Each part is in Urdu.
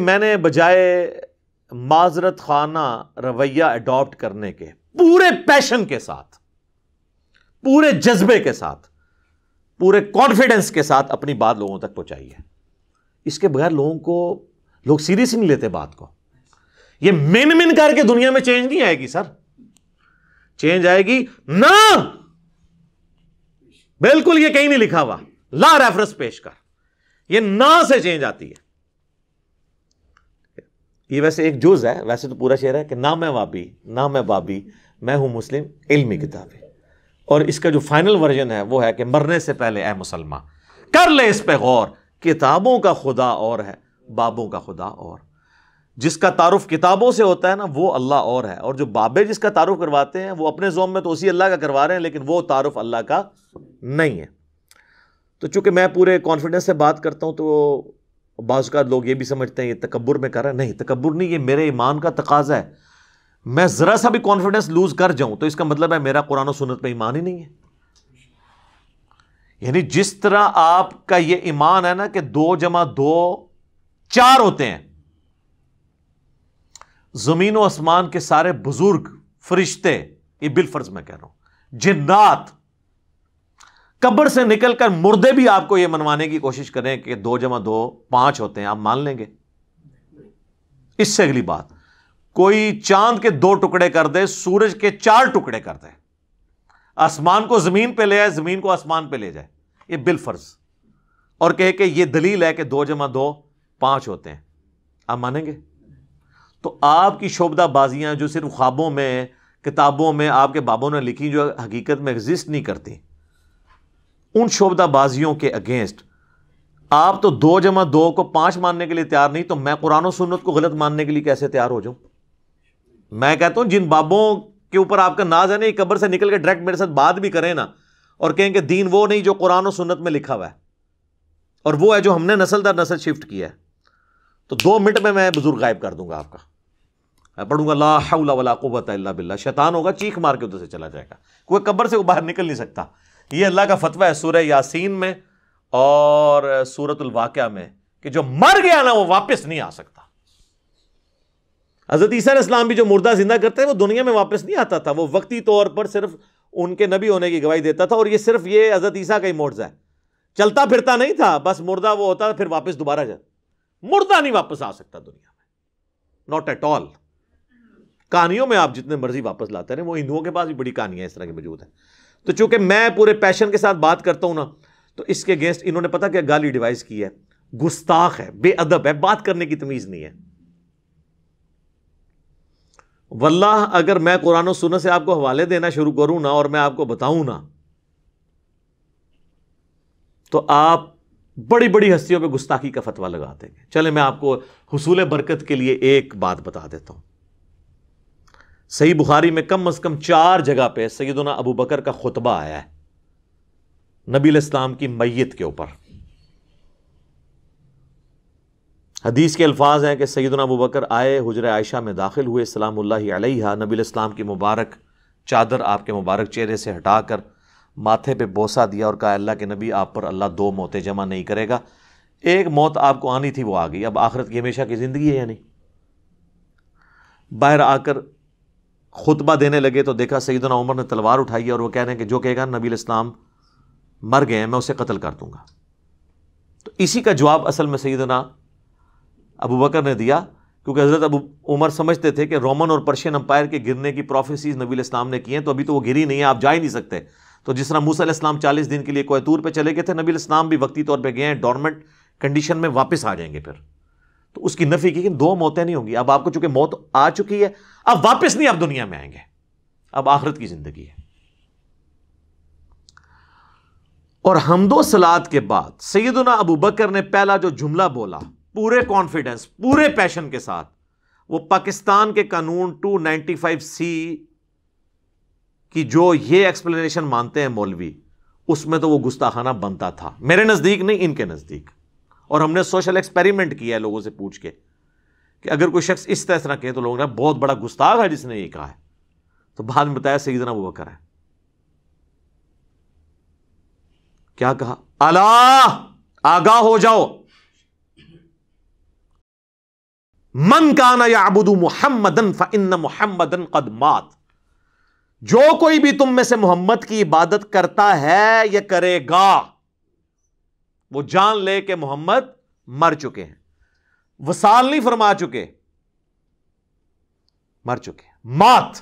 میں نے بجائے معذرت خانہ رویہ اڈاپٹ کرنے کے پورے پیشن کے ساتھ، پورے جذبے کے ساتھ، پورے کانفیڈنس کے ساتھ اپنی بات لوگوں تک پہنچائی ہے۔ اس کے بغیر لوگ سیریس ہی نہیں لیتے بات کو۔ یہ من کر کے دنیا میں چینج نہیں آئے گی سر، چینج آئے گی نہ، بالکل یہ کہیں نہیں لکھا ہوا، لا ریفرنس پیش کر، یہ نہ سے چینج آتی ہے۔ یہ ویسے ایک جز ہے، ویسے تو پورا شعر ہے کہ نہ میں وابی نہ میں بابی، میں ہوں مسلم علمی کتابی، اور اس کا جو فائنل ورژن ہے وہ ہے کہ مرنے سے پہلے اے مسلمان کر لے اس پہ غور، کتابوں کا خدا اور ہے بابوں کا خدا اور۔ جس کا تعارف کتابوں سے ہوتا ہے نا وہ اللہ اور ہے، اور جو بابے جس کا تعارف کرواتے ہیں وہ اپنے ذوم میں تو اسی اللہ کا کروا رہے ہیں، لیکن وہ تعارف اللہ کا نہیں ہے۔ تو چونکہ میں پورے کانفیڈنس سے بات کرتا ہوں تو بعض اوقات لوگ یہ بھی سمجھتے ہیں یہ تکبر میں کر رہا ہے، نہیں تکبر نہیں، یہ میرے ایمان کا تقاضا ہے۔ میں ذرا سا بھی کانفیڈنس لوز کر جاؤں تو اس کا مطلب ہے میرا قرآن و سنت پہ ایمان ہی نہیں ہے۔ یعنی جس طرح آپ کا یہ ایمان ہے نا کہ 2 + 2 4 ہوتے ہیں، زمین و آسمان کے سارے بزرگ فرشتے، یہ بالفرض میں کہہ رہا ہوں، جنات، قبر سے نکل کر مردے بھی آپ کو یہ منوانے کی کوشش کریں کہ 2 + 2 5 ہوتے ہیں، آپ مان لیں گے؟ اس سے اگلی بات، کوئی چاند کے 2 ٹکڑے کر دے، سورج کے 4 ٹکڑے کر دے، آسمان کو زمین پہ لے آئے، زمین کو آسمان پہ لے جائے، یہ بالفرض، اور کہے کہ یہ دلیل ہے کہ 2 + 2 5 ہوتے ہیں، آپ مانیں گے؟ تو آپ کی شعبدہ بازیاں جو صرف خوابوں میں، کتابوں میں آپ کے بابوں نے لکھی، جو حقیقت میں ایگزسٹ نہیں کرتی، ان شعبدہ بازیوں کے اگینسٹ آپ تو 2 + 2 کو 5 ماننے کے لیے تیار نہیں، تو میں قرآن و سنت کو غلط ماننے کے لیے کیسے تیار ہو جاؤں؟ میں کہتا ہوں جن بابوں کے اوپر آپ کا ناز ہے نا، یہ قبر سے نکل کے ڈائریکٹ میرے ساتھ بات بھی کریں نا، اور کہیں کہ دین وہ نہیں جو قرآن و سنت میں لکھا ہوا ہے، اور وہ ہے جو ہم نے نسل در نسل شفٹ کیا ہے، تو 2 منٹ میں بزرگ غائب کر دوں گا آپ کا۔ میں پڑھوں گا لا حول ولا قوت الا باللہ، شیطان ہوگا چیخ مار کے ادھر سے چلا جائے گا، کوئی قبر سے باہر نکل نہیں سکتا۔ یہ اللہ کا فتویٰ ہے سورہ یاسین میں اور سورۃ الواقعہ میں کہ جو مر گیا نا وہ واپس نہیں آ سکتا۔ حضرت عیسیٰ علیہ السلام بھی جو مردہ زندہ کرتے ہیں وہ دنیا میں واپس نہیں آتا تھا، وہ وقتی طور پر صرف ان کے نبی ہونے کی گواہی دیتا تھا، اور یہ صرف یہ حضرت عیسیٰ کا ہی معجزہ ہے، چلتا پھرتا نہیں تھا، بس مردہ وہ ہوتا پھر واپس دوبارہ جائے، مردہ نہیں واپس آ سکتا دنیا میں، ناٹ ایٹ آل۔ کہانیوں میں آپ جتنے مرضی واپس لاتے رہے، وہ ہندوؤں کے پاس بھی بڑی کہانیاں اس طرح کی موجود ہیں۔ تو چونکہ میں پورے پیشن کے ساتھ بات کرتا ہوں نا، تو اس کے اگینسٹ انہوں نے پتہ کیا گالی ڈیوائس کی ہے، گستاخ ہے، بے ادب ہے، بات کرنے کی تمیز نہیں ہے۔ واللہ اگر میں قرآن و سنت سے آپ کو حوالے دینا شروع کروں نا، اور میں آپ کو بتاؤں نا، تو آپ بڑی بڑی ہستیوں پہ گستاخی کا فتویٰ لگا دیں گے۔ چلے میں آپ کو حصول برکت کے لیے ایک بات بتا دیتا ہوں۔ صحیح بخاری میں کم از کم 4 جگہ پہ سیدنا ابو بکر کا خطبہ آیا ہے نبی علیہ السلام کی میت کے اوپر۔ حدیث کے الفاظ ہیں کہ سیدنا ابو بکر آئے، حجرہ عائشہ میں داخل ہوئے، سلام اللہ علیہا، نبی علیہ السلام کی مبارک چادر آپ کے مبارک چہرے سے ہٹا کر ماتھے پہ بوسہ دیا اور کہا اللہ کے نبی آپ پر اللہ 2 موتیں جمع نہیں کرے گا، ایک موت آپ کو آنی تھی وہ آ گئی، اب آخرت کی ہمیشہ کی زندگی ہے یا نہیں۔ باہر آ کر خطبہ دینے لگے تو دیکھا سیدنا عمر نے تلوار اٹھائی ہے، اور وہ کہہ رہے ہیں کہ جو کہے گا نبی علیہ السلام مر گئے ہیں میں اسے قتل کر دوں گا۔ تو اسی کا جواب اصل میں سیدنا ابو بکر نے دیا، کیونکہ حضرت ابو عمر سمجھتے تھے کہ رومن اور پرشین امپائر کے گرنے کی پروفیسیز نبی علیہ السلام نے کی ہیں، تو ابھی تو وہ گری نہیں ہے، آپ جا ہی نہیں سکتے۔ تو جس طرح موسیٰ علیہ السلام 40 دن کے لیے کوہ طور پہ چلے گئے تھے، نبی علیہ السلام بھی وقتی طور پہ گئے ہیں، ڈورمنٹ کنڈیشن میں واپس آ جائیں گے پھر۔ تو اس کی نفی کی کہ 2 موتیں نہیں ہوں گی، اب آپ کو چونکہ موت آ چکی ہے، اب واپس نہیں اب دنیا میں آئیں گے، اب آخرت کی زندگی ہے۔ اور حمد و صلات کے بعد سیدنا ابو بکر نے پہلا جو جملہ بولا پورے کانفیڈنس، پورے پیشن کے ساتھ، وہ پاکستان کے قانون 295C کی جو یہ ایکسپلینیشن مانتے ہیں مولوی، اس میں تو وہ گستاخانہ بنتا تھا، میرے نزدیک نہیں، ان کے نزدیک۔ اور ہم نے سوشل ایکسپیریمنٹ کیا ہے لوگوں سے پوچھ کے کہ اگر کوئی شخص اس طرح کہے تو لوگوں نے بہت بڑا گستاخ ہے جس نے یہ کہا ہے، تو بعد میں بتایا سیدنا ابو بکر ہے۔ کیا کہا؟ الا آگاہ ہو جاؤ، من کان یعبد محمدا فإن محمدا قد مات، جو کوئی بھی تم میں سے محمد کی عبادت کرتا ہے یا کرے گا، وہ جان لے کہ محمد مر چکے ہیں، وصال نہیں فرما چکے، مر چکے، مات۔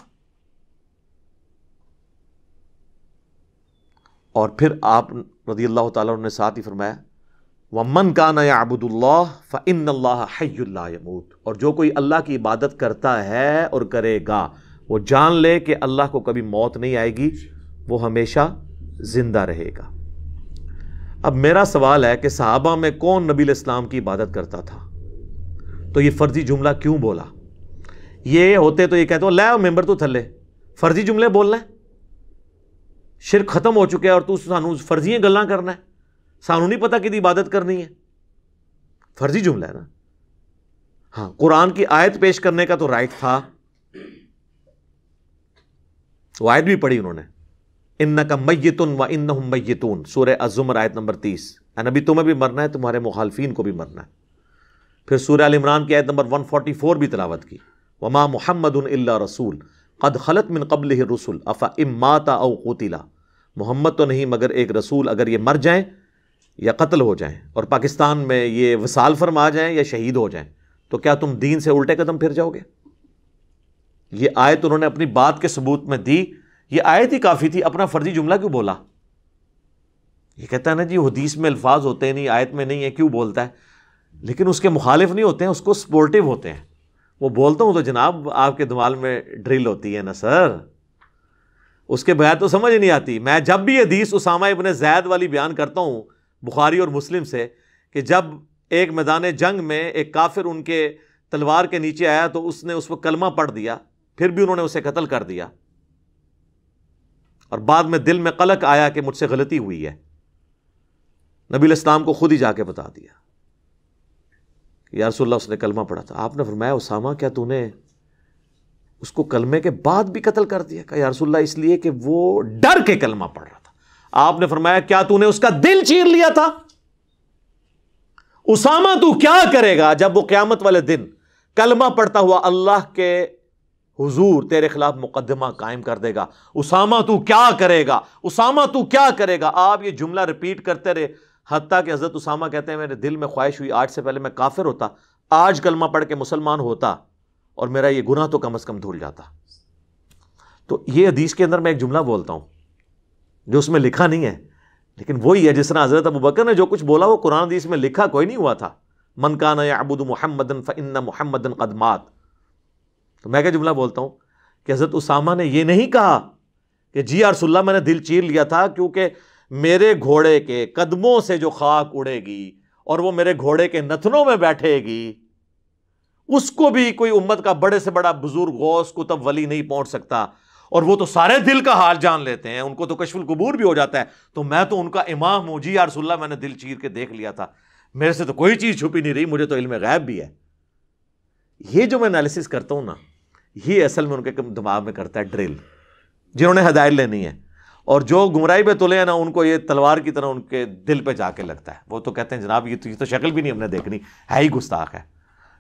اور پھر آپ رضی اللہ تعالیٰ عنہ نے ساتھ ہی فرمایا وَمَنْ كَانَ يَعْبُدُ اللَّهَ فَإِنَّ اللَّهَ حَيٌّ لَا يَمُوتُ، اور جو کوئی اللہ کی عبادت کرتا ہے اور کرے گا، وہ جان لے کہ اللہ کو کبھی موت نہیں آئے گی، وہ ہمیشہ زندہ رہے گا۔ اب میرا سوال ہے کہ صحابہ میں کون نبی الاسلام کی عبادت کرتا تھا؟ تو یہ فرضی جملہ کیوں بولا؟ یہ ہوتے تو یہ کہتے ہو لے ممبر تو تھلے فرضی جملے بولنا ہے، شرک ختم ہو چکے اور تو سانو فرضی گلاں کرنا ہے، سانو نہیں پتا کہ عبادت کرنی ہے، فرضی جملہ ہے نا۔ ہاں قرآن کی آیت پیش کرنے کا تو رائٹ تھا، وہ آیت بھی پڑھی انہوں نے، اِنَّكَ مَيِّتٌ وَإِنَّهُمْ مَيِّتُونَ، سورہ الزمر آیت نمبر 30، نبی تمہیں بھی مرنا ہے، تمہارے مخالفین کو بھی مرنا ہے۔ پھر سورہ ال عمران کی آیت نمبر 144 بھی تلاوت کی، وَمَا مُحَمَّدٌ إِلَّا رَسُولٌ قَدْ خَلَتْ مِن قَبْلِهِ الرُّسُلُ أَفَإِن مَّاتَ أَوْ قُتِلَ، محمد تو نہیں مگر ایک رسول، اگر یہ مر جائیں یا قتل ہو جائیں اور پاکستان میں یہ وصال فرما جائیں یا شہید ہو جائیں، تو کیا تم دین سے الٹے قدم پھر جاؤ گے؟ یہ آیت انہوں نے اپنی بات کے ثبوت میں دی، یہ آیت ہی کافی تھی، اپنا فرضی جملہ کیوں بولا؟ یہ کہتا ہے نا جی حدیث میں الفاظ ہوتے نہیں، آیت میں نہیں ہے، کیوں بولتا ہے؟ لیکن اس کے مخالف نہیں ہوتے ہیں، اس کو سپورٹیو ہوتے ہیں۔ وہ بولتا ہوں تو جناب آپ کے دماغ میں ڈرل ہوتی ہے نا سر، اس کے بغیر تو سمجھ نہیں آتی۔ میں جب بھی حدیث اسامہ ابن زید والی بیان کرتا ہوں بخاری اور مسلم سے، کہ جب ایک میدان جنگ میں ایک کافر ان کے تلوار کے نیچے آیا تو اس نے اس کو کلمہ پڑھ دیا، پھر بھی انہوں نے اسے قتل کر دیا، اور بعد میں دل میں قلق آیا کہ مجھ سے غلطی ہوئی ہے، نبی الاسلام کو خود ہی جا کے بتا دیا کہ یا رسول اللہ اس نے کلمہ پڑھا تھا۔ آپ نے فرمایا اسامہ کیا تو نے اس کو کلمے کے بعد بھی قتل کر دیا؟ کہ یا رسول اللہ اس لیے کہ وہ ڈر کے کلمہ پڑھ رہا تھا۔ آپ نے فرمایا کیا تو نے اس کا دل چیر لیا تھا؟ اسامہ تو کیا کرے گا جب وہ قیامت والے دن کلمہ پڑھتا ہوا اللہ کے حضور تیرے خلاف مقدمہ قائم کر دے گا؟ اسامہ تو کیا کرے گا؟ اسامہ تو کیا کرے گا؟ آپ یہ جملہ ریپیٹ کرتے رہے، حتیٰ کہ حضرت اسامہ کہتے ہیں میرے دل میں خواہش ہوئی آج سے پہلے میں کافر ہوتا، آج کلمہ پڑھ کے مسلمان ہوتا اور میرا یہ گناہ تو کم از کم دھل جاتا۔ تو یہ حدیث کے اندر میں ایک جملہ بولتا ہوں جو اس میں لکھا نہیں ہے، لیکن وہی ہے جس طرح حضرت ابوبکر نے جو کچھ بولا وہ قرآن حدیث میں لکھا کوئی نہیں ہوا تھا، من کان یعبد محمدا فإن محمدا قد مات۔ تو میں کیا جملہ بولتا ہوں کہ حضرت اسامہ نے یہ نہیں کہا کہ جی یا رسول اللہ میں نے دل چیر لیا تھا کیونکہ میرے گھوڑے کے قدموں سے جو خاک اڑے گی اور وہ میرے گھوڑے کے نتنوں میں بیٹھے گی، اس کو بھی کوئی امت کا بڑے سے بڑا بزرگ غوث کتب ولی نہیں پہنچ سکتا، اور وہ تو سارے دل کا حال جان لیتے ہیں، ان کو تو کشف القبور بھی ہو جاتا ہے، تو میں تو ان کا امام ہوں، جی یا رسول اللہ میں نے دل چیر کے دیکھ لیا تھا، میرے سے تو کوئی چیز چھپی نہیں رہی، مجھے تو علم غیب بھی ہے۔ یہ جو میں انالیسس کرتا ہوں نا، یہ اصل میں ان کے دماغ میں کرتا ہے ڈرل، جنہوں نے ہدایت لینی ہے، اور جو گمراہی پہ تلے ہیں نا ان کو یہ تلوار کی طرح ان کے دل پہ جا کے لگتا ہے۔ وہ تو کہتے ہیں جناب یہ تو شکل بھی نہیں ہم نے دیکھنی، ہے ہی گستاخ ہے۔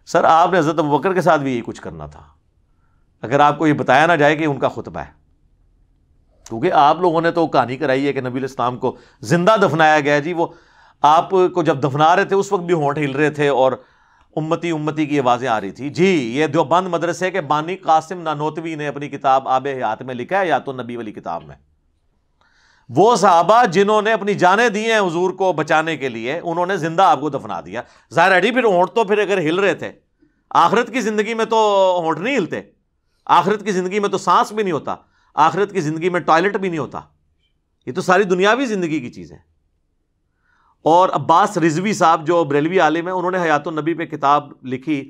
سر آپ نے حضرت ابوبکر کے ساتھ بھی یہی کچھ کرنا تھا، اگر آپ کو یہ بتایا نہ جائے کہ ان کا خطبہ ہے، کیونکہ آپ لوگوں نے تو کہانی کرائی ہے کہ نبی الاسلام کو زندہ دفنایا گیا۔ جی وہ آپ کو جب دفنا رہے تھے اس وقت بھی ہونٹ ہل رہے تھے اور امتی امتی کی آوازیں آ رہی تھی۔ جی یہ دیوبند مدرسے کے بانی قاسم نانوتوی نے اپنی کتاب آب حیات میں لکھا ہے، یا تو نبی والی کتاب میں، وہ صحابہ جنہوں نے اپنی جانیں دی ہیں حضور کو بچانے کے لیے، انہوں نے زندہ آپ کو دفنا دیا۔ ظاہر ہے پھر ہونٹ تو پھر اگر ہل رہے تھے، آخرت کی زندگی میں تو ہونٹ نہیں ہلتے، آخرت کی زندگی میں تو سانس بھی نہیں ہوتا، آخرت کی زندگی میں ٹوائلٹ بھی نہیں ہوتا، یہ تو ساری دنیاوی زندگی کی چیز ہے۔ اور عباس رضوی صاحب جو بریلوی عالم ہیں، انہوں نے حیات النبی پہ کتاب لکھی،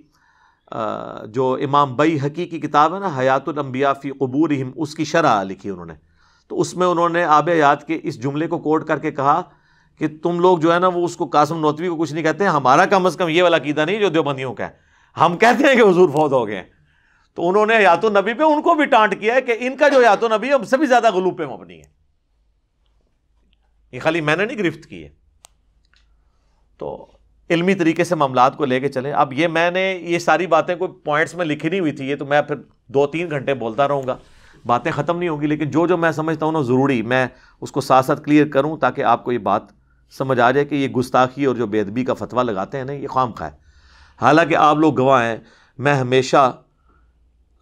جو امام بیہقی کی کتاب ہے نا حیات الانبیاء فی قبورہم، اس کی شرح لکھی انہوں نے۔ تو اس میں انہوں نے آب حیات کے اس جملے کو کوٹ کر کے کہا کہ تم لوگ جو ہے نا وہ اس کو قاسم نوتوی کو کچھ نہیں کہتے ہیں، ہمارا کم از کم یہ والا عقیدہ نہیں جو دیوبندیوں کا ہے، ہم کہتے ہیں کہ حضور فوت ہو گئے ہیں۔ تو انہوں نے حیات النبی پہ ان کو بھی ٹانٹ کیا ہے کہ ان کا جو حیات النبی ہے ہم سے بھی زیادہ غلو پہ مبنی ہے، یہ خالی میں نے نہیں گرفت کی ہے۔ تو علمی طریقے سے معاملات کو لے کے چلیں. اب یہ میں نے یہ ساری باتیں کوئی پوائنٹس میں لکھی نہیں ہوئی تھی, یہ تو میں پھر 2-3 گھنٹے بولتا رہوں گا, باتیں ختم نہیں ہوں گی, لیکن جو میں سمجھتا ہوں نا ضروری میں اس کو ساتھ ساتھ کلیئر کروں تاکہ آپ کو یہ بات سمجھ آ جائے کہ یہ گستاخی اور جو بے ادبی کا فتویٰ لگاتے ہیں نا یہ خام خواہ ہے. حالانکہ آپ لوگ گواہ ہیں, میں ہمیشہ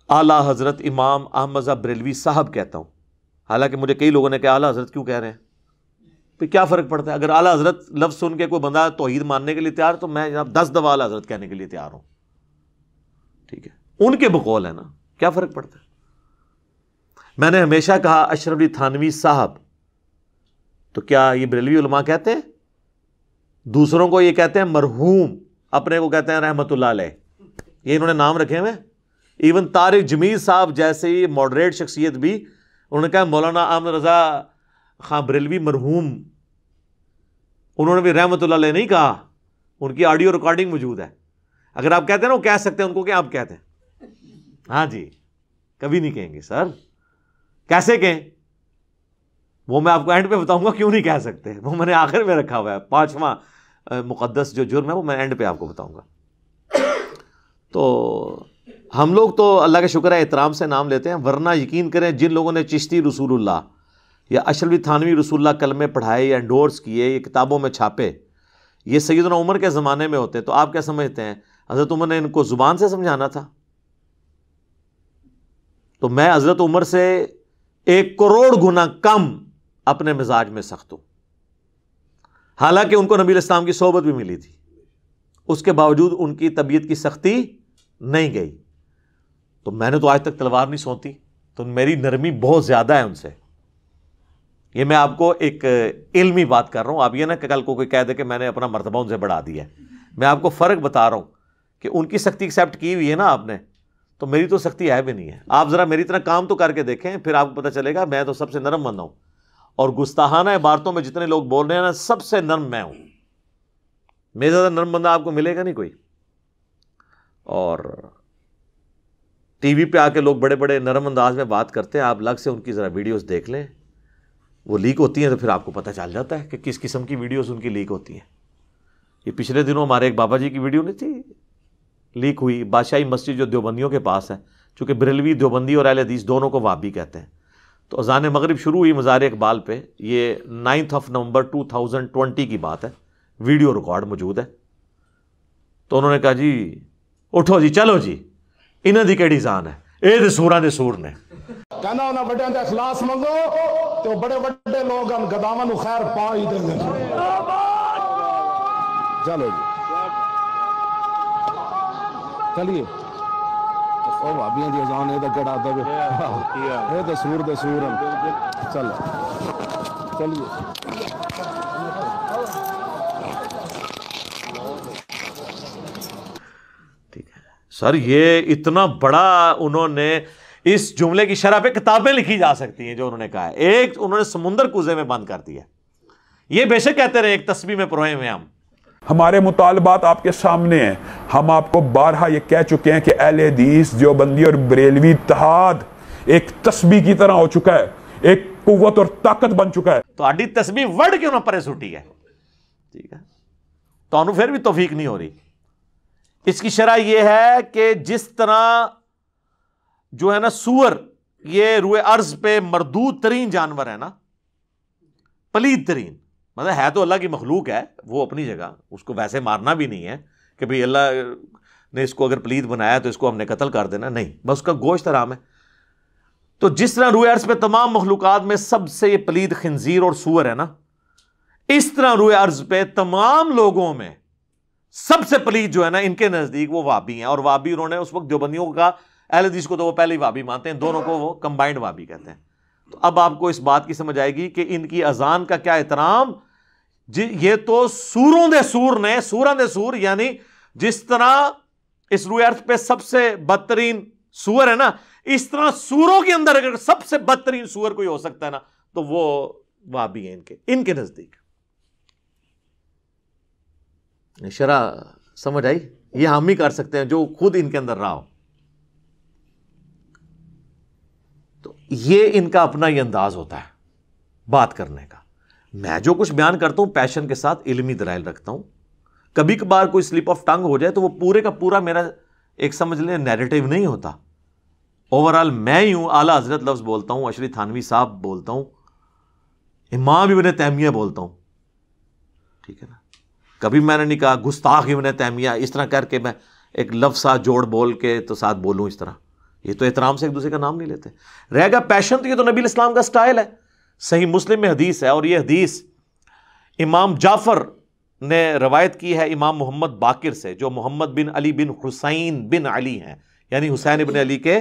اعلیٰ حضرت امام احمد رضا بریلوی صاحب کہتا ہوں, حالانکہ مجھے کئی لوگوں نے کہا اعلیٰ حضرت کیوں کہہ رہے ہیں, پھر کیا فرق پڑتا ہے؟ اگر اعلیٰ حضرت لفظ سن کے کوئی بندہ توحید ماننے کے لیے تیار تو میں جناب 10 دفعہ اعلیٰ حضرت کہنے کے لیے تیار ہوں. ٹھیک ہے, ان کے بقول ہے نا, کیا فرق پڑتا ہے؟ میں نے ہمیشہ کہا اشرف علی تھانوی صاحب, تو کیا یہ بریلوی علماء کہتے ہیں؟ دوسروں کو یہ کہتے ہیں مرحوم, اپنے کو کہتے ہیں رحمت اللہ علیہ, یہ انہوں نے نام رکھے ہوئے. ایون طارق جمیل صاحب جیسے ہی ماڈریٹ شخصیت بھی انہوں نے کہا مولانا احمد رضا خان بریلوی مرحوم, انہوں نے بھی رحمت اللہ علیہ نہیں کہا, ان کی آڈیو ریکارڈنگ موجود ہے. اگر آپ کہتے ہیں نا وہ کہہ سکتے ہیں, ان کو کیا آپ کہتے ہیں؟ ہاں جی, کبھی نہیں کہیں گے سر. کیسے کہیں وہ میں آپ کو اینڈ پہ بتاؤں گا کیوں نہیں کہہ سکتے, وہ میں نے آخر میں رکھا ہوا ہے, 5واں مقدس جو جرم ہے وہ میں اینڈ پہ آپ کو بتاؤں گا. تو ہم لوگ تو اللہ کا شکر ہے احترام سے نام لیتے ہیں, ورنہ یقین کریں جن لوگوں نے چشتی رسول اللہ یا اشرف علی تھانوی رسول اللہ کلمے پڑھائے یا انڈورس کیے, یہ کتابوں میں چھاپے, یہ سیدنا عمر کے زمانے میں ہوتے, تو آپ کیا سمجھتے ہیں حضرت عمر نے ان کو زبان سے سمجھانا تھا؟ تو میں حضرت عمر سے 1 کروڑ گنا کم اپنے مزاج میں سخت ہوں. حالانکہ ان کو نبی الاسلام کی صحبت بھی ملی تھی, اس کے باوجود ان کی طبیعت کی سختی نہیں گئی. تو میں نے تو آج تک تلوار نہیں سونتی, تو میری نرمی بہت زیادہ ہے ان سے. یہ میں آپ کو ایک علمی بات کر رہا ہوں, آپ یہ نہ کہ کل کو کوئی کہہ دے کہ میں نے اپنا مرتبہ ان سے بڑھا دیا ہے. میں آپ کو فرق بتا رہا ہوں کہ ان کی سختی ایکسیپٹ کی ہوئی ہے نا آپ نے, تو میری تو سختی ہے بھی نہیں ہے. آپ ذرا میری طرح کام تو کر کے دیکھیں, پھر آپ کو پتہ چلے گا میں تو سب سے نرم بندہ ہوں, اور گستاخانہ عبارتوں میں جتنے لوگ بول رہے ہیں نا سب سے نرم میں ہوں. میرے زیادہ نرم بندہ آپ کو ملے گا نہیں کوئی. اور ٹی وی پہ آ کے لوگ بڑے بڑے نرم انداز میں بات کرتے ہیں, آپ الگ سے ان کی ذرا ویڈیوز دیکھ لیں, وہ لیک ہوتی ہیں تو پھر آپ کو پتہ چل جاتا ہے کہ کس قسم کی ویڈیوز ان کی لیک ہوتی ہیں. یہ پچھلے دنوں ہمارے ایک بابا جی کی ویڈیو نہیں تھی لیک ہوئی, بادشاہی مسجد جو دیوبندیوں کے پاس ہے, چونکہ بریلوی دیوبندی اور اہل حدیث دونوں کو وہابی کہتے ہیں. تو اذان مغرب شروع ہوئی مزار اقبال پہ, یہ 9 نومبر 2020 کی بات ہے, ویڈیو ریکارڈ موجود ہے. تو انہوں نے کہا جی اٹھو جی چلو جی, انہاں دی کیڑی جان ہے, اے دے سوراں دے سور نے. کہنا انہاں بڑیاں دا اخلاص منگو تو بڑے بڑے لوگ ہم گداواں نو خیر پا ہی دیں گے. چلو جی چلیے, او بھابیاں دی اذان اے دا کیڑا دے اے تے سور دے سور ہیں. چلو چلیے. سر یہ اتنا بڑا انہوں نے اس جملے کی شرح پہ کتابیں لکھی جا سکتی ہیں جو انہوں نے کہا ہے. ایک انہوں نے سمندر کوزے میں بند کر دیا. یہ بے شک کہتے رہے ایک تسبیح میں پروئے ہوئے ہم. ہمارے مطالبات آپ کے سامنے ہیں. ہم آپ کو بارہا یہ کہہ چکے ہیں کہ اہل حدیث دیوبندی اور بریلوی اتحاد ایک تسبیح کی طرح ہو چکا ہے, ایک قوت اور طاقت بن چکا ہے. تو آڈی تسبیح وڑ کیوں نہ پرے سٹی ہے؟ ٹھیک ہے, تو انہوں پھر بھی توفیق نہیں ہو رہی. اس کی شرح یہ ہے کہ جس طرح جو ہے نا سور یہ روئے ارض پہ مردود ترین جانور ہے نا, پلید ترین, مطلب ہے تو اللہ کی مخلوق ہے, وہ اپنی جگہ, اس کو ویسے مارنا بھی نہیں ہے کہ بھئی اللہ نے اس کو اگر پلید بنایا تو اس کو ہم نے قتل کر دینا, نہیں, بس اس کا گوشت حرام ہے. تو جس طرح روئے ارض پہ تمام مخلوقات میں سب سے یہ پلید خنزیر اور سور ہے نا, اس طرح روئے ارض پہ تمام لوگوں میں سب سے پلید جو ہے نا ان کے نزدیک وہ وابی ہیں. اور وابی انہوں نے اس وقت دیوبندیوں کا, اہل حدیث کو تو وہ پہلے ہی وابی مانتے ہیں, دونوں کو وہ کمبائنڈ وابی کہتے ہیں. تو اب آپ کو اس بات کی سمجھ آئے گی کہ ان کی اذان کا کیا احترام. یہ تو سوروں دے سور نے, سوراں دے سور, یعنی جس طرح اس روئے ارض پہ سب سے بدترین سور ہے نا, اس طرح سوروں کے اندر اگر سب سے بدترین سور کوئی ہو سکتا ہے نا تو وہ وابی ہیں ان کے نزدیک. شرح سمجھ آئی؟ یہ ہم ہی کر سکتے ہیں جو خود ان کے اندر رہا ہو. تو یہ ان کا اپنا ہی انداز ہوتا ہے بات کرنے کا. میں جو کچھ بیان کرتا ہوں پیشن کے ساتھ علمی دلائل رکھتا ہوں کبھی کبھار کوئی سلپ آف ٹنگ ہو جائے تو وہ پورے کا پورا میرا ایک سمجھ لیں نیریٹو نہیں ہوتا. اوورآل میں ہی ہوں اعلیٰ حضرت لفظ بولتا ہوں, اشری تھانوی صاحب بولتا ہوں, امام ابن تیمیہ بولتا ہوں, ٹھیک ہے نا. کبھی میں نے نہیں کہا گستاخ ابن تیمیہ اس طرح کر کے میں ایک لفظ ساتھ جوڑ بول کے تو ساتھ بولوں اس طرح. یہ تو احترام سے ایک دوسرے کا نام نہیں لیتے. رہ گا پیشن, تو یہ تو نبی الاسلام کا سٹائل ہے. صحیح مسلم میں حدیث ہے, اور یہ حدیث امام جعفر نے روایت کی ہے امام محمد باقر سے, جو محمد بن علی بن حسین بن علی ہیں, یعنی حسین ابن علی کے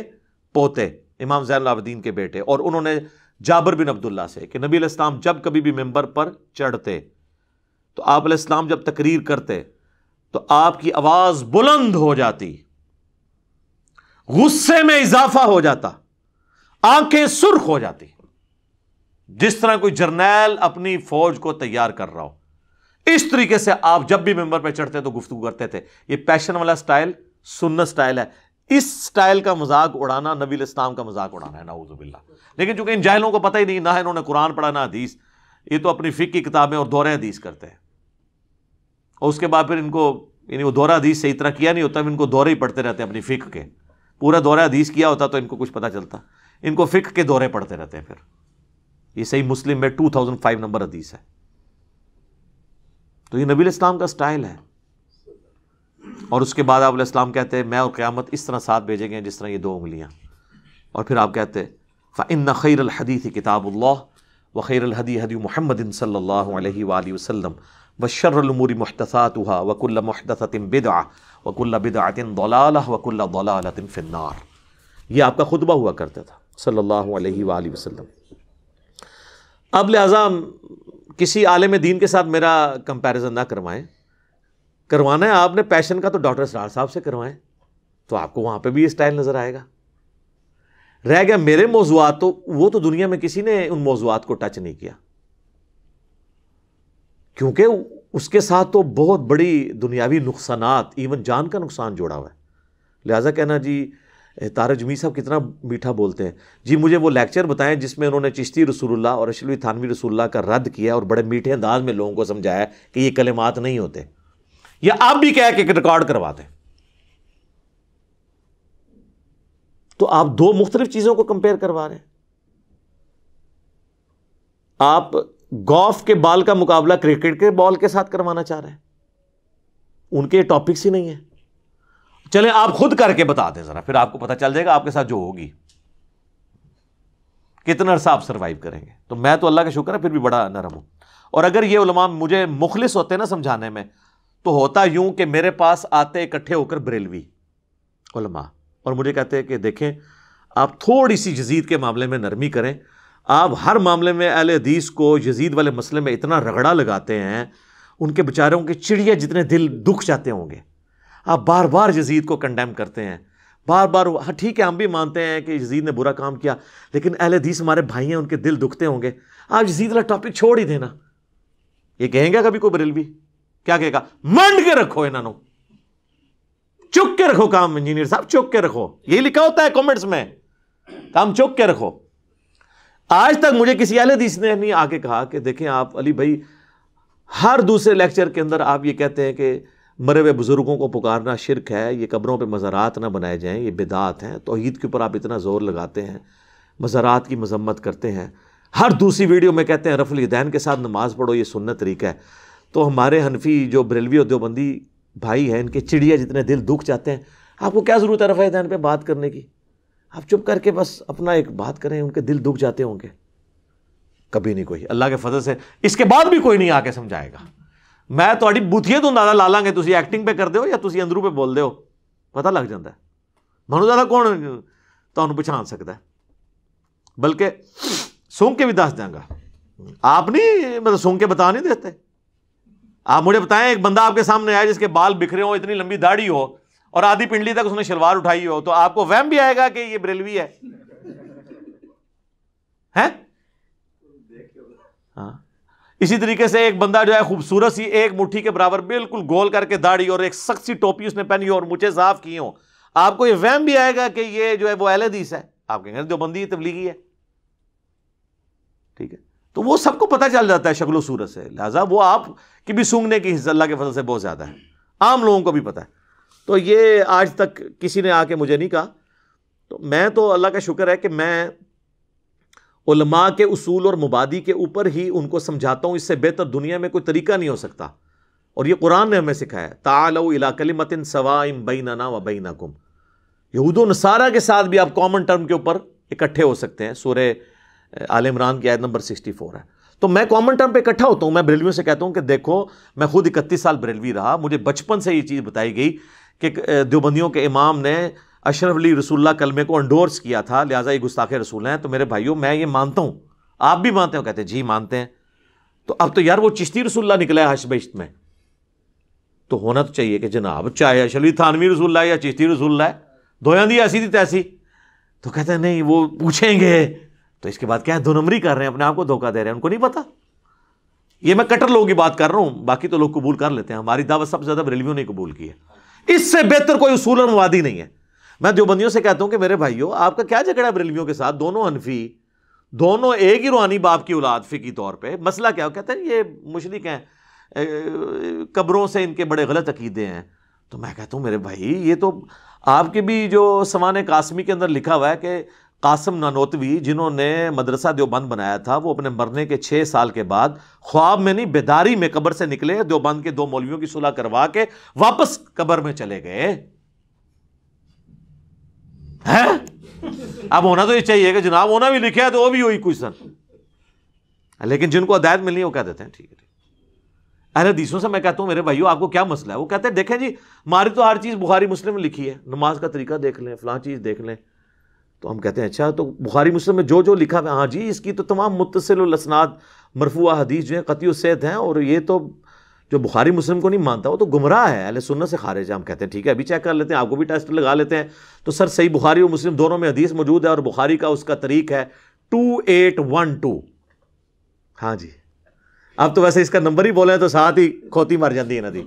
پوتے, امام زین العابدین کے بیٹے. اور انہوں نے جابر بن عبداللہ سے کہ نبی علیہ السلام جب کبھی بھی ممبر پر چڑھتے تو آپ علیہ السلام جب تقریر کرتے تو آپ کی آواز بلند ہو جاتی, غصے میں اضافہ ہو جاتا, آنکھیں سرخ ہو جاتی, جس طرح کوئی جرنیل اپنی فوج کو تیار کر رہا ہو. اس طریقے سے آپ جب بھی ممبر پہ چڑھتے تو گفتگو کرتے تھے. یہ پیشن والا سٹائل سنت سٹائل ہے. اس سٹائل کا مذاق اڑانا نبی الاسلام کا مذاق اڑانا ہے, نعوذ باللہ. لیکن چونکہ ان جاہلوں کو پتہ ہی نہیں, نہ انہوں نے قرآن پڑھا نہ حدیث, یہ تو اپنی فقہ کی کتابیں اور دورہ حدیث کرتے ہیں, اور اس کے بعد پھر ان کو یعنی وہ دورہ حدیث صحیح طرح کیا نہیں ہوتا, ان کو دورے ہی پڑھتے رہتے ہیں اپنی فقہ کے. پورا دورہ حدیث کیا ہوتا تو ان کو کچھ پتہ چلتا, ان کو فقہ کے دورے پڑھتے رہتے ہیں. پھر یہ صحیح مسلم میں 2005 نمبر حدیث ہے. تو یہ نبی الاسلام کا سٹائل ہے. اور اس کے بعد آپ علیہ السلام کہتے ہیں میں اور قیامت اس طرح ساتھ بھیجیں گے جس طرح یہ 2 انگلیاں. اور پھر آپ کہتے ہیں فَإِنَّ خَيْرَ الْحَدِيثِ كِتَابُ اللَّهِ وَخَيْرَ الْهَدِي هَدْيُ مُحَمَّدٍ صَلَّى اللَّهُ عَلَيْهِ وَآلِهِ وَسَلَّمَ وَشَرُّ الْأُمُورِ مُحْدَثَاتُهَا وَكُلُّ مُحْدَثَةٍ بِدْعَةٌ وَكُلُّ بِدْعَةٍ ضَلَالَةٌ وَكُلُّ ضَلَالَةٍ فِي النَّارِ. یہ آپ کا خطبہ ہوا کرتا تھا صلی اللہ علیہ وآلہ وسلم. اب لہٰذا کسی عالم دین کے ساتھ میرا کمپیریزن نہ کروائیں. کروانا ہے آپ نے پیشن کا تو ڈاکٹر اسرار صاحب سے کروائیں, تو آپ کو وہاں پہ بھی یہ سٹائل نظر آئے گا. رہ گیا میرے موضوعات, تو وہ تو دنیا میں کسی نے ان موضوعات کو ٹچ نہیں کیا, کیونکہ اس کے ساتھ تو بہت بڑی دنیاوی نقصانات, ایون جان کا نقصان جوڑا ہوا ہے. لہٰذا کہنا جی طارق جمیل صاحب کتنا میٹھا بولتے ہیں, جی مجھے وہ لیکچر بتائیں جس میں انہوں نے چشتی رسول اللہ اور اشرفی تھانوی رسول اللہ کا رد کیا اور بڑے میٹھے انداز میں لوگوں کو سمجھایا کہ یہ کلمات نہیں ہوتے, یا آپ بھی کہہ کے ریکارڈ کرواتے. تو آپ 2 مختلف چیزوں کو کمپیئر کروا رہے ہیں. آپ گولف کے بال کا مقابلہ کرکٹ کے بال کے ساتھ کروانا چاہ رہے ہیں, ان کے ٹاپکس ہی نہیں ہیں. چلیں آپ خود کر کے بتا دیں ذرا, پھر آپ کو پتہ چل جائے گا آپ کے ساتھ جو ہوگی کتنا عرصہ آپ سروائیو کریں گے. تو میں تو اللہ کا شکر ہے پھر بھی بڑا نرم ہوں. اور اگر یہ علماء مجھے مخلص ہوتے نا سمجھانے میں, تو ہوتا یوں کہ میرے پاس آتے اکٹھے ہو کر بریلوی علماء اور مجھے کہتے ہیں کہ دیکھیں آپ تھوڑی سی یزید کے معاملے میں نرمی کریں, آپ ہر معاملے میں اہل حدیث کو یزید والے مسئلے میں اتنا رگڑا لگاتے ہیں, ان کے بیچاروں کے چڑیا جتنے دل دکھ جاتے ہوں گے. آپ بار بار یزید کو کنڈیم کرتے ہیں, بار بار. ہاں ٹھیک ہے ہم بھی مانتے ہیں کہ یزید نے برا کام کیا, لیکن اہل حدیث ہمارے بھائی ہیں, ان کے دل دکھتے ہوں گے. آپ یزید والا ٹاپک چھوڑ ہی دینا. یہ کہیں گے کبھی کوئی بریلوی کیا کہے گا, منڈ کے رکھو انہوں نے, چک کے رکھو کام, انجینئر صاحب چک کے رکھو. یہی لکھا ہوتا ہے کامنٹس میں, کام چک کے رکھو. آج تک مجھے کسی اہل حدیث نے نہیں آ کے کہا کہ دیکھیں آپ علی بھائی ہر دوسرے لیکچر کے اندر آپ یہ کہتے ہیں کہ مرے ہوئے بزرگوں کو پکارنا شرک ہے, یہ قبروں پہ مزارات نہ بنائے جائیں, یہ بدعات ہیں. توحید کے اوپر آپ اتنا زور لگاتے ہیں, مزارات کی مذمت کرتے ہیں. ہر دوسری ویڈیو میں کہتے ہیں رفع الیدین کے ساتھ نماز پڑھو, یہ سنت طریقہ ہے. تو ہمارے حنفی جو بریلوی اور دیوبندی بھائی ہیں, ان کے چڑیا جتنے دل دکھ جاتے ہیں, آپ کو کیا ضرورت ہے رفع الیدین پہ بات کرنے کی؟ آپ چپ کر کے بس اپنا ایک بات کریں, ان کے دل دکھ جاتے ہوں گے. کبھی نہیں کوئی, اللہ کے فضل سے اس کے بعد بھی کوئی نہیں آ کے سمجھائے گا. میں تھوڑی بوتھیے تو اندازہ لا لیں گے تسی ایکٹنگ پہ کر دے ہو یا تسی اندروں پہ بول دے ہو, پتہ لگ جاتا ہے. مانو زیادہ کون تمہیں پہچان سکتا ہے, بلکہ سونگ کے بھی دس دیں گا. آپ نہیں مطلب سونگ کے بتا نہیں دیتے. آپ مجھے بتائیں ایک بندہ آپ کے سامنے آئے جس کے بال بکھرے ہوں, اتنی لمبی داڑھی ہو اور آدھی پنڈلی تک اس نے شلوار اٹھائی ہو, تو آپ کو وہم بھی آئے گا کہ یہ بریلوی ہے؟ ہاں. اسی طریقے سے ایک بندہ جو ہے خوبصورت سی ایک مٹھی کے برابر بالکل گول کر کے داڑھی اور ایک سخت سی ٹوپی اس نے پہنی ہو اور مجھے صاف کی ہوں, آپ کو یہ وہم بھی آئے گا کہ یہ جو ہے وہ اہل حدیث ہے؟ آپ کہیں گے دیوبندی تبلیغی ہے. ٹھیک ہے, تو وہ سب کو پتہ چل جاتا ہے شکل و صورت سے. لہٰذا وہ آپ کی بھی سونگنے کی حصہ اللہ کے فضل سے بہت زیادہ ہے. عام لوگوں کو بھی پتا ہے. تو یہ آج تک کسی نے آ کے مجھے نہیں کہا. تو میں تو اللہ کا شکر ہے کہ میں علماء کے اصول اور مبادی کے اوپر ہی ان کو سمجھاتا ہوں. اس سے بہتر دنیا میں کوئی طریقہ نہیں ہو سکتا. اور یہ قرآن نے ہمیں سکھایا ہے, تعالوا الی کلمۃ سواء بیننا و بینکم. یہود و نصارہ کے ساتھ بھی آپ کامن ٹرم کے اوپر اکٹھے ہو سکتے ہیں. سورہ آل عمران کی آیت نمبر 64 ہے. تو میں کامن ٹرم پہ اکٹھا ہوتا ہوں. میں بریلویوں سے کہتا ہوں کہ دیکھو, میں خود 31 سال بریلوی رہا, مجھے بچپن سے یہ چیز بتائی گئی کہ دیوبندیوں کے امام نے اشرف علی رسول اللہ کلمے کو انڈورس کیا تھا, لہٰذا یہ گستاخ رسول ہیں. تو میرے بھائیوں میں یہ مانتا ہوں, آپ بھی مانتے ہو؟ کہتے ہیں جی مانتے ہیں. تو اب تو یار وہ چشتی رسول اللہ نکلا ہے حشر بہشت میں, تو ہونا تو چاہیے کہ جناب چاہے اشرف علی تھانوی رسول اللہ یا چشتی رسول اللہ ہے, دویاں دی ایسی تھی تیسی. تو کہتے ہیں نہیں وہ پوچھیں گے. تو اس کے بعد کیا ہے, دو نمبری کر رہے ہیں, اپنے آپ کو دھوکہ دے رہے ہیں, ان کو نہیں پتا. یہ میں کٹر لوگوں کی بات کر رہا ہوں, باقی تو لوگ قبول کر لیتے ہیں. ہماری دعوت سب سے زیادہ بریلویوں نے قبول کی ہے. اس سے بہتر کوئی اصول اور مبادی نہیں ہے. میں دیوبندیوں سے کہتا ہوں کہ میرے بھائیوں آپ کا کیا جھگڑا ہے بریلویوں کے ساتھ؟ دونوں حنفی, دونوں ایک ہی روحانی باپ کی اولاد فقہی طور پہ. مسئلہ کیا ہو؟ کہتے ہیں یہ مشرک ہیں, قبروں سے ان کے بڑے غلط عقیدے ہیں. تو میں کہتا ہوں میرے بھائی یہ تو آپ کے بھی جو سمان قاسمی کے اندر لکھا ہوا ہے کہ قاسم نانوتوی جنہوں نے مدرسہ دیوبند بنایا تھا, وہ اپنے مرنے کے 6 سال کے بعد خواب میں نہیں بیداری میں قبر سے نکلے, دیوبند کے 2 مولویوں کی صلح کروا کے واپس قبر میں چلے گئے. اب ہونا تو یہ چاہیے کہ جناب ہونا بھی لکھا ہے تو وہ بھی ہوئی کوئی سن, لیکن جن کو ہدایت ملنی ہے وہ کہہ دیتے ہیں ٹھیک ہے. اہل حدیثوں سے میں کہتا ہوں میرے بھائیو آپ کو کیا مسئلہ ہے؟ وہ کہتے ہیں دیکھیں جی ہماری تو ہر چیز بخاری مسلم میں لکھی ہے, نماز کا طریقہ دیکھ لیں, فلاں چیز دیکھ لیں. تو ہم کہتے ہیں اچھا تو بخاری مسلم میں جو جو لکھا ہے, ہاں جی اس کی تو تمام متصل الاسناد مرفوع حدیث جو ہیں قطعی الصحت ہیں, اور یہ تو جو بخاری مسلم کو نہیں مانتا وہ تو گمراہ ہے, اہل سنت سے خارج ہے. ہم کہتے ہیں ٹھیک ہے ابھی چیک کر لیتے ہیں, آپ کو بھی ٹیسٹ لگا لیتے ہیں. تو سر صحیح بخاری اور مسلم دونوں میں حدیث موجود ہے, اور بخاری کا اس کا طریق ہے 2812. ہاں جی اب تو ویسے اس کا نمبر ہی بولیں تو ساتھ ہی کھوتی مر جاتی ہے ندی,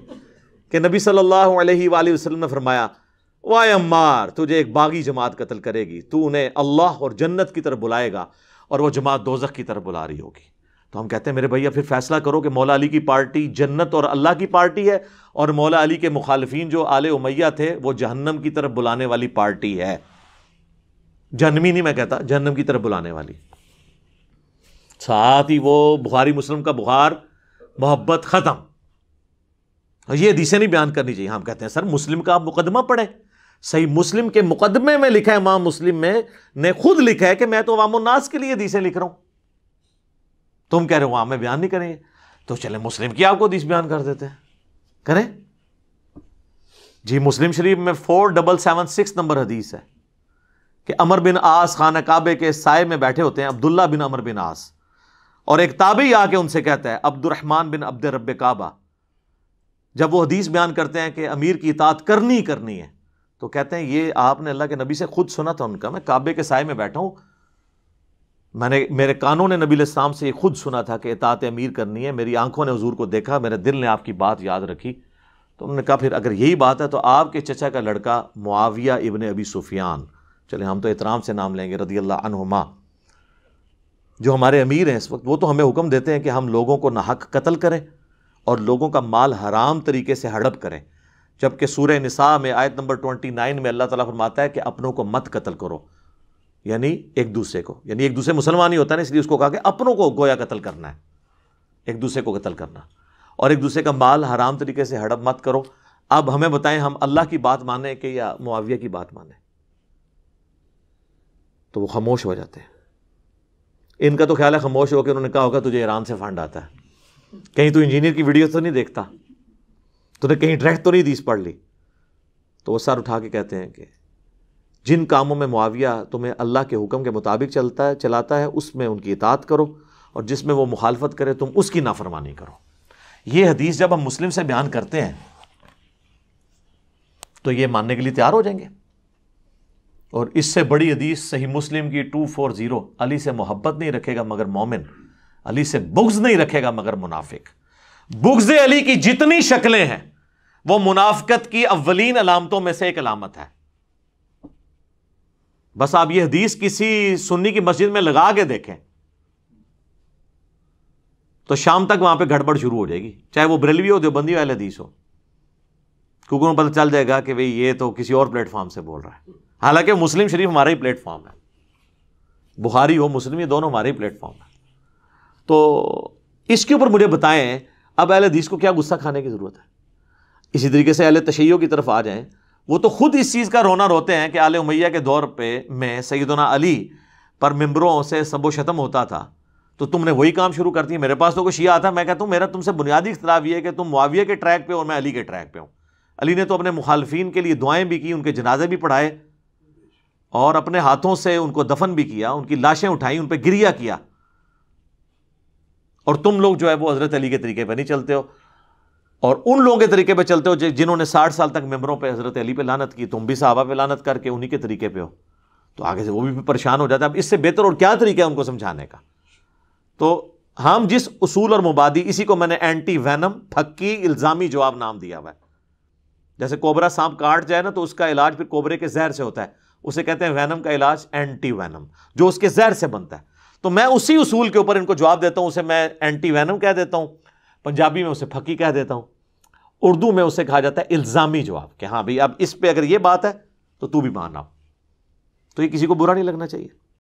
کہ نبی صلی اللہ علیہ وآلہ وسلم نے فرمایا وائے عمار تجھے ایک باغی جماعت قتل کرے گی, تو انہیں اللہ اور جنت کی طرف بلائے گا اور وہ جماعت دوزخ کی طرف بلا رہی ہوگی. تو ہم کہتے ہیں میرے بھیا پھر فیصلہ کرو کہ مولا علی کی پارٹی جنت اور اللہ کی پارٹی ہے, اور مولا علی کے مخالفین جو آل امیہ تھے وہ جہنم کی طرف بلانے والی پارٹی ہے. جہنمی نہیں میں کہتا, جہنم کی طرف بلانے والی. ساتھ ہی وہ بخاری مسلم کا بخار محبت ختم. یہ حدیثیں نہیں بیان کرنی چاہیے. ہم کہتے ہیں سر مسلم کا آپ مقدمہ پڑھیں, صحیح مسلم کے مقدمے میں لکھا ہے, امام مسلم میں نے خود لکھا ہے کہ میں تو عوام الناس کے لیے حدیثیں لکھ رہا ہوں. تم کہہ رہے ہو وہاں میں بیان نہیں کریں گے, تو چلیں مسلم کی آپ کو حدیث بیان کر دیتے ہیں, کریں جی. مسلم شریف میں 4776 نمبر حدیث ہے کہ عمر بن عاص خانہ کعبے کے سائے میں بیٹھے ہوتے ہیں, عبداللہ بن عمر بن عاص, اور ایک تابعی آ کے ان سے کہتا ہے عبد الرحمن بن عبد رب کعبہ, جب وہ حدیث بیان کرتے ہیں کہ امیر کی اطاعت کرنی کرنی ہے, تو کہتے ہیں یہ آپ نے اللہ کے نبی سے خود سنا تھا ان کا, میں کعبے کے سائے میں بیٹھا ہوں, میں نے میرے کانوں نے نبی علیہ السلام سے یہ خود سنا تھا کہ اطاعت امیر کرنی ہے, میری آنکھوں نے حضور کو دیکھا, میرے دل نے آپ کی بات یاد رکھی. تو انہوں نے کہا پھر اگر یہی بات ہے تو آپ کے چچا کا لڑکا معاویہ ابن ابی سفیان, چلے ہم تو احترام سے نام لیں گے, رضی اللہ عنہما, جو ہمارے امیر ہیں اس وقت, وہ تو ہمیں حکم دیتے ہیں کہ ہم لوگوں کو ناحق قتل کریں اور لوگوں کا مال حرام طریقے سے ہڑپ کریں, جبکہ سورہ نساء میں آیت نمبر 29 میں اللہ تعالیٰ فرماتا ہے کہ اپنوں کو مت قتل کرو, یعنی ایک دوسرے کو, یعنی ایک دوسرے مسلمان ہی ہوتا ہے نا, اس لیے اس کو کہا کہ اپنوں کو گویا قتل کرنا ہے, ایک دوسرے کو قتل کرنا, اور ایک دوسرے کا مال حرام طریقے سے ہڑپ مت کرو. اب ہمیں بتائیں ہم اللہ کی بات مانیں کہ یا معاویہ کی بات مانیں؟ تو وہ خاموش ہو جاتے ہیں. ان کا تو خیال ہے خاموش ہو کے انہوں نے کہا ہوگا تجھے ایران سے فنڈ آتا ہے, کہیں تو انجینئر کی ویڈیو تو نہیں دیکھتا, تو نے کہیں ڈائریکٹ تو نہیں حدیث پڑھ لی. تو وہ سر اٹھا کے کہتے ہیں کہ جن کاموں میں معاویہ تمہیں اللہ کے حکم کے مطابق چلاتا ہے اس میں ان کی اطاعت کرو, اور جس میں وہ مخالفت کرے تم اس کی نافرمانی کرو. یہ حدیث جب ہم مسلم سے بیان کرتے ہیں تو یہ ماننے کے لیے تیار ہو جائیں گے. اور اس سے بڑی حدیث صحیح مسلم کی 240, علی سے محبت نہیں رکھے گا مگر مومن, علی سے بغض نہیں رکھے گا مگر منافق. بغض علی کی جتنی شکلیں ہیں وہ منافقت کی اولین علامتوں میں سے ایک علامت ہے. بس آپ یہ حدیث کسی سنی کی مسجد میں لگا کے دیکھیں تو شام تک وہاں پہ گڑبڑ شروع ہو جائے گی, چاہے وہ بریلوی ہو, دیوبندی ہو, اہل حدیث ہو. کیونکہ انہیں پتہ چل جائے گا کہ بھئی یہ تو کسی اور پلیٹ فارم سے بول رہا ہے، حالانکہ مسلم شریف ہمارا ہی پلیٹ فارم ہے، بخاری ہو مسلم یہ دونوں ہمارے ہی پلیٹ فارم ہے۔ تو اس کے اوپر مجھے بتائیں اب اہل حدیث کو کیا غصہ کھانے کی ضرورت ہے؟ اسی طریقے سے اہل تشیع کی طرف آ جائیں، وہ تو خود اس چیز کا رونا روتے ہیں کہ آل امیہ کے دور پہ میں سیدنا علی پر ممبروں سے سب و شتم ہوتا تھا، تو تم نے وہی کام شروع کر دی۔ میرے پاس تو کوئی شیعہ آتا، میں کہتا ہوں میرا تم سے بنیادی اختلاف یہ ہے کہ تم معاویہ کے ٹریک پہ اور میں علی کے ٹریک پہ ہوں۔ علی نے تو اپنے مخالفین کے لیے دعائیں بھی کی، ان کے جنازے بھی پڑھائے، اور اپنے ہاتھوں سے ان کو دفن بھی کیا، ان کی لاشیں اٹھائیں، ان پہ گریہ کیا، اور تم لوگ جو ہے وہ حضرت علی کے طریقے پہ نہیں چلتے ہو، اور ان لوگوں کے طریقے پہ چلتے ہو جنہوں نے 60 سال تک ممبروں پہ حضرت علی پہ لعنت کی، تم بھی صحابہ پہ لعنت کر کے انہی کے طریقے پہ ہو۔ تو آگے سے وہ بھی پریشان ہو جاتا ہے، اب اس سے بہتر اور کیا طریقہ ہے ان کو سمجھانے کا؟ تو ہم جس اصول اور مبادی، اسی کو میں نے اینٹی وینم، پھکی الزامی جواب نام دیا ہوا ہے۔ جیسے کوبرا سانپ کاٹ جائے نا تو اس کا علاج پھر کوبرے کے زہر سے ہوتا ہے، اسے کہتے ہیں وینم کا علاج اینٹی وینم، جو اس کے زہر سے بنتا ہے۔ تو میں اسی اصول کے اوپر ان کو جواب دیتا ہوں، اسے میں اینٹی وینم کہہ دیتا ہوں، پنجابی میں اسے پھکی کہہ دیتا ہوں، اردو میں اسے کہا جاتا ہے الزامی جواب، کہ ہاں بھئی اب اس پہ اگر یہ بات ہے تو بھی ماننا، تو یہ کسی کو برا نہیں لگنا چاہیے۔